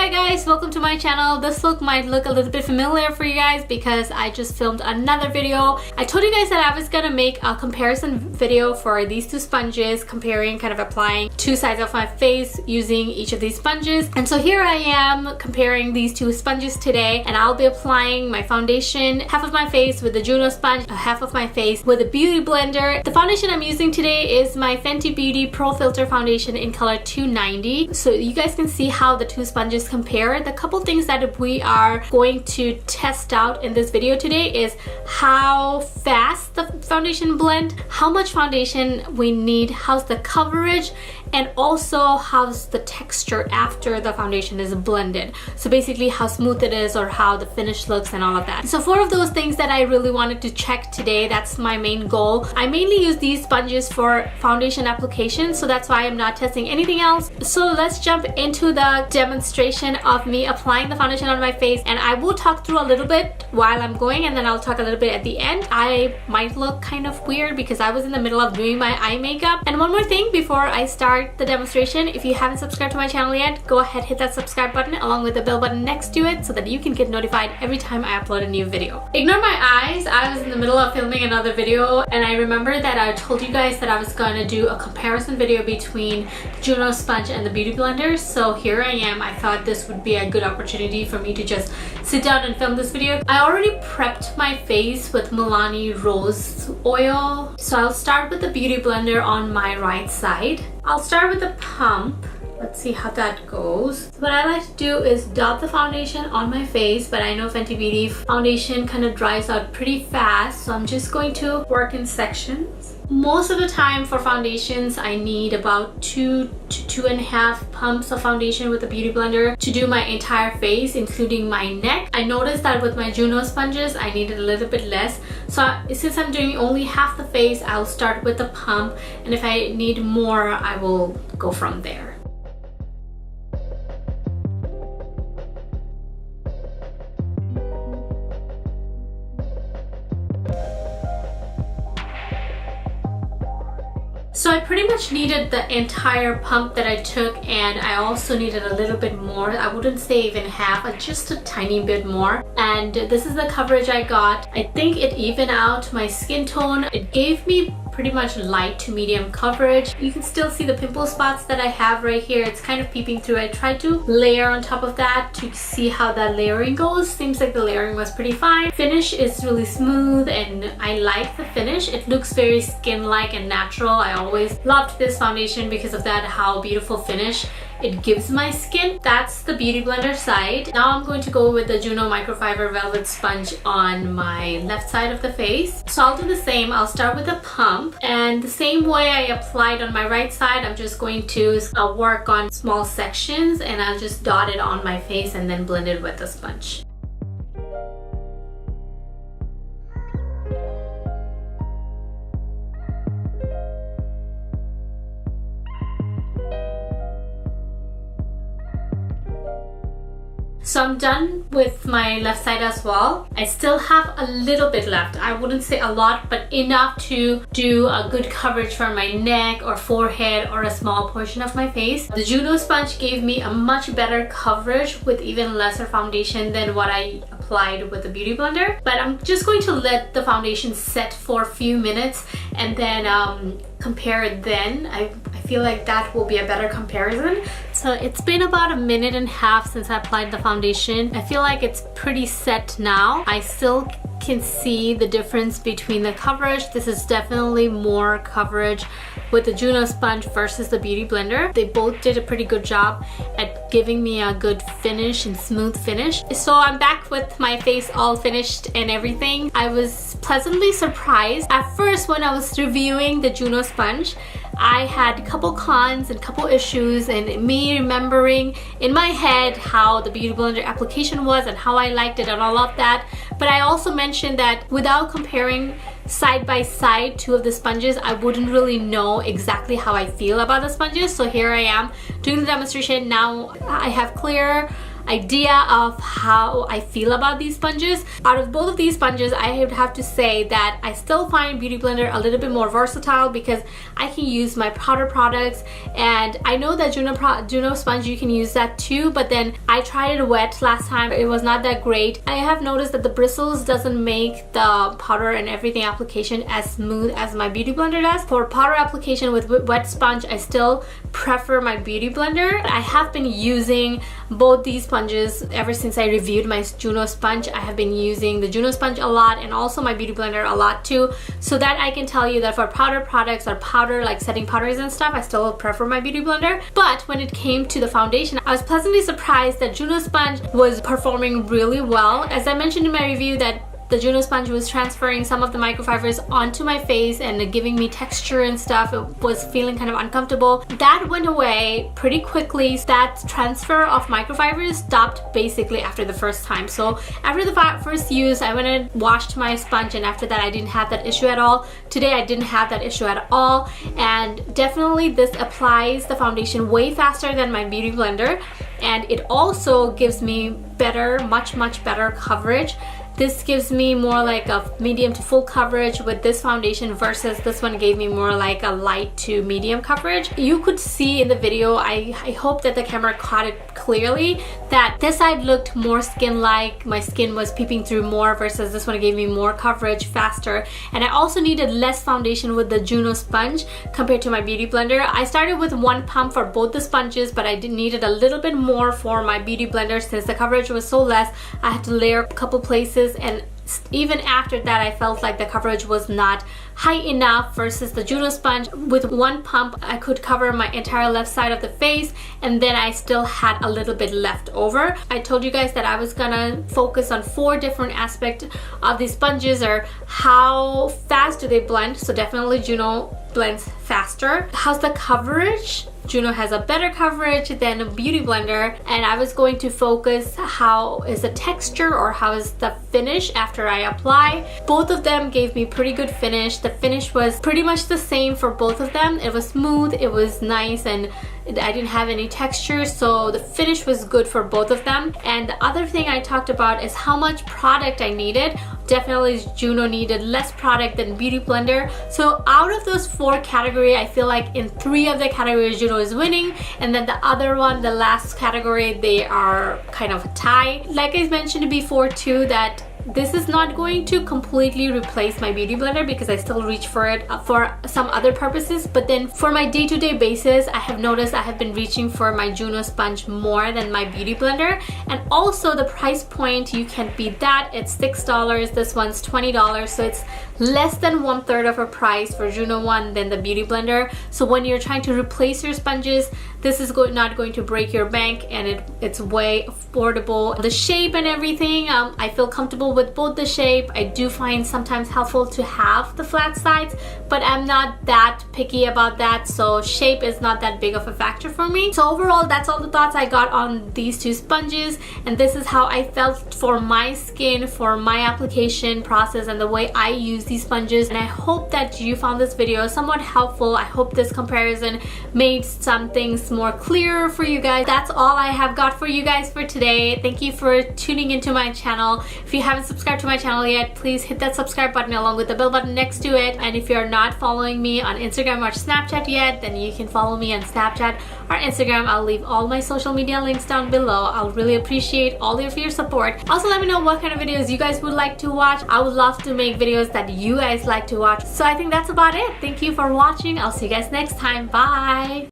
Hi guys, welcome to my channel. This look might look a little bit familiar for you guys because I just filmed another video. I told you guys that I was gonna make a comparison video for these two sponges, comparing, kind of applying two sides of my face using each of these sponges. And so here I am comparing these two sponges today, and I'll be applying my foundation, half of my face with the Juno sponge, half of my face with a beauty blender. The foundation I'm using today is my Fenty Beauty Pro Filter foundation in color 290. So you guys can see how the two sponges compare. The couple things that we are going to test out in this video today is how fast the foundation blend, how much foundation we need, how's the coverage, and also how's the texture after the foundation is blended. So basically how smooth it is or how the finish looks and all of that. So four of those things that I really wanted to check today, that's my main goal. I mainly use these sponges for foundation application, so that's why I'm not testing anything else. So let's jump into the demonstration of me applying the foundation on my face, and I will talk through a little bit while I'm going, and then I'll talk a little bit at the end. I might look kind of weird because I was in the middle of doing my eye makeup. And one more thing before I start the demonstration, if you haven't subscribed to my channel yet, go ahead, hit that subscribe button along with the bell button next to it so that you can get notified every time I upload a new video. Ignore my eyes, I was in the middle of filming another video, and I remember that I told you guys that I was going to do a comparison video between the Juno sponge and the beauty blender. So here I am. I thought this would be a good opportunity for me to just sit down and film this video. I already prepped my face with Maybelline Rose Oil, so I'll start with the beauty blender on my right side. I'll start with the pump. Let's see how that goes. What I like to do is dot the foundation on my face, but I know Fenty Beauty foundation kind of dries out pretty fast, so I'm just going to work in sections. Most of the time for foundations, I need about 2 to 2.5 pumps of foundation with the beauty blender to do my entire face, including my neck. I noticed that with my Juno sponges, I needed a little bit less. So since I'm doing only half the face, I'll start with the pump, and if I need more, I will go from there. So I pretty much needed the entire pump that I took, and I also needed a little bit more. I wouldn't say even half, just a tiny bit more. And this is the coverage I got. I think it evened out my skin tone. It gave me pretty much light to medium coverage. You can still see the pimple spots that I have right here. It's kind of peeping through. I tried to layer on top of that to see how that layering goes. Seems like the layering was pretty fine. Finish is really smooth and I like the finish. It looks very skin-like and natural. I always loved this foundation because of that, how beautiful finish it gives my skin. That's the beauty blender side. Now I'm going to go with the Juno Micro Fiber Velvet Sponge on my left side of the face. So I'll do the same. I'll start with a pump, and the same way I applied on my right side, I'm just going to work on small sections, and I'll just dot it on my face and then blend it with the sponge. So I'm done with my left side as well. I still have a little bit left. I wouldn't say a lot, but enough to do a good coverage for my neck or forehead or a small portion of my face. The Juno sponge gave me a much better coverage with even lesser foundation than what I applied with the beauty blender. But I'm just going to let the foundation set for a few minutes and then compare it then. I feel like that will be a better comparison. So it's been about 1.5 minutes since I applied the foundation. I feel like it's pretty set now. I still can see the difference between the coverage. This is definitely more coverage with the Juno sponge versus the beauty blender. They both did a pretty good job at giving me a good finish and smooth finish. So I'm back with my face all finished and everything. I was pleasantly surprised. At first when I was reviewing the Juno sponge, I had a couple cons and couple issues, and me remembering in my head how the beauty blender application was and how I liked it and all of that. But I also mentioned that without comparing side by side two of the sponges, I wouldn't really know exactly how I feel about the sponges. So here I am doing the demonstration now. I have clear idea of how I feel about these sponges. Out of both of these sponges, I would have to say that I still find Beauty Blender a little bit more versatile because I can use my powder products, and I know that Juno sponge you can use that too, but then I tried it wet last time. It was not that great. I have noticed that the bristles doesn't make the powder and everything application as smooth as my Beauty Blender does. For powder application with wet sponge, I still prefer my Beauty Blender. I have been using both these sponges ever since I reviewed my Juno sponge. I have been using the Juno sponge a lot and also my Beauty Blender a lot too, so that I can tell you that for powder products or powder like setting powders and stuff, I still prefer my Beauty Blender. But when it came to the foundation, I was pleasantly surprised that Juno sponge was performing really well. As I mentioned in my review, that the Juno sponge was transferring some of the microfibers onto my face and giving me texture and stuff. It was feeling kind of uncomfortable. That went away pretty quickly. That transfer of microfibers stopped basically after the first time. So after the first use, I went and washed my sponge, and after that I didn't have that issue at all. Today I didn't have that issue at all, and definitely this applies the foundation way faster than my Beauty Blender, and it also gives me better, much better coverage. This gives me more like a medium to full coverage with this foundation versus this one gave me more like a light to medium coverage. You could see in the video, I hope that the camera caught it clearly, that this side looked more skin-like. My skin was peeping through more versus this one gave me more coverage faster. And I also needed less foundation with the Juno sponge compared to my Beauty Blender. I started with one pump for both the sponges, but I needed a little bit more for my Beauty Blender since the coverage was so less. I had to layer a couple places, and even after that I felt like the coverage was not high enough versus the Juno sponge. With one pump I could cover my entire left side of the face, and then I still had a little bit left over. I told you guys that I was gonna focus on 4 different aspects of these sponges, or how fast do they blend. So definitely Juno blends faster. How's the coverage? Juno has a better coverage than a Beauty Blender, and I was going to focus how is the texture or how is the finish after I apply. Both of them gave me pretty good finish. The finish was pretty much the same for both of them. It was smooth, it was nice, and I didn't have any texture, so the finish was good for both of them. And the other thing I talked about is how much product I needed. Definitely Juno needed less product than Beauty Blender. So out of those 4 categories, I feel like in 3 of the categories Juno is winning, and then the other one, the last category, they are kind of a tie. Like I mentioned before too, that this is not going to completely replace my Beauty Blender because I still reach for it for some other purposes, but then for my day-to-day basis, I have noticed I have been reaching for my Juno sponge more than my Beauty Blender. And also the price point, you can't beat that. It's $6, this one's $20, so it's less than 1/3 of a price for Juno one than the Beauty Blender. So when you're trying to replace your sponges, this is not going to break your bank, and it's way affordable. The shape and everything, I feel comfortable with both the shape. I do find sometimes helpful to have the flat sides, but I'm not that picky about that, so shape is not that big of a factor for me. So overall, that's all the thoughts I got on these 2 sponges, and this is how I felt for my skin, for my application process, and the way I use these sponges. And I hope that you found this video somewhat helpful. I hope this comparison made some things more clear for you guys. That's all I have got for you guys for today. Thank you for tuning into my channel. If you haven't subscribed to my channel yet, please hit that subscribe button along with the bell button next to it. And if you're not following me on Instagram or Snapchat yet, then you can follow me on Snapchat or Instagram. I'll leave all my social media links down below. I'll really appreciate all of your support. Also, let me know what kind of videos you guys would like to watch. I would love to make videos that you guys like to watch. So I think that's about it. Thank you for watching. I'll see you guys next time. Bye!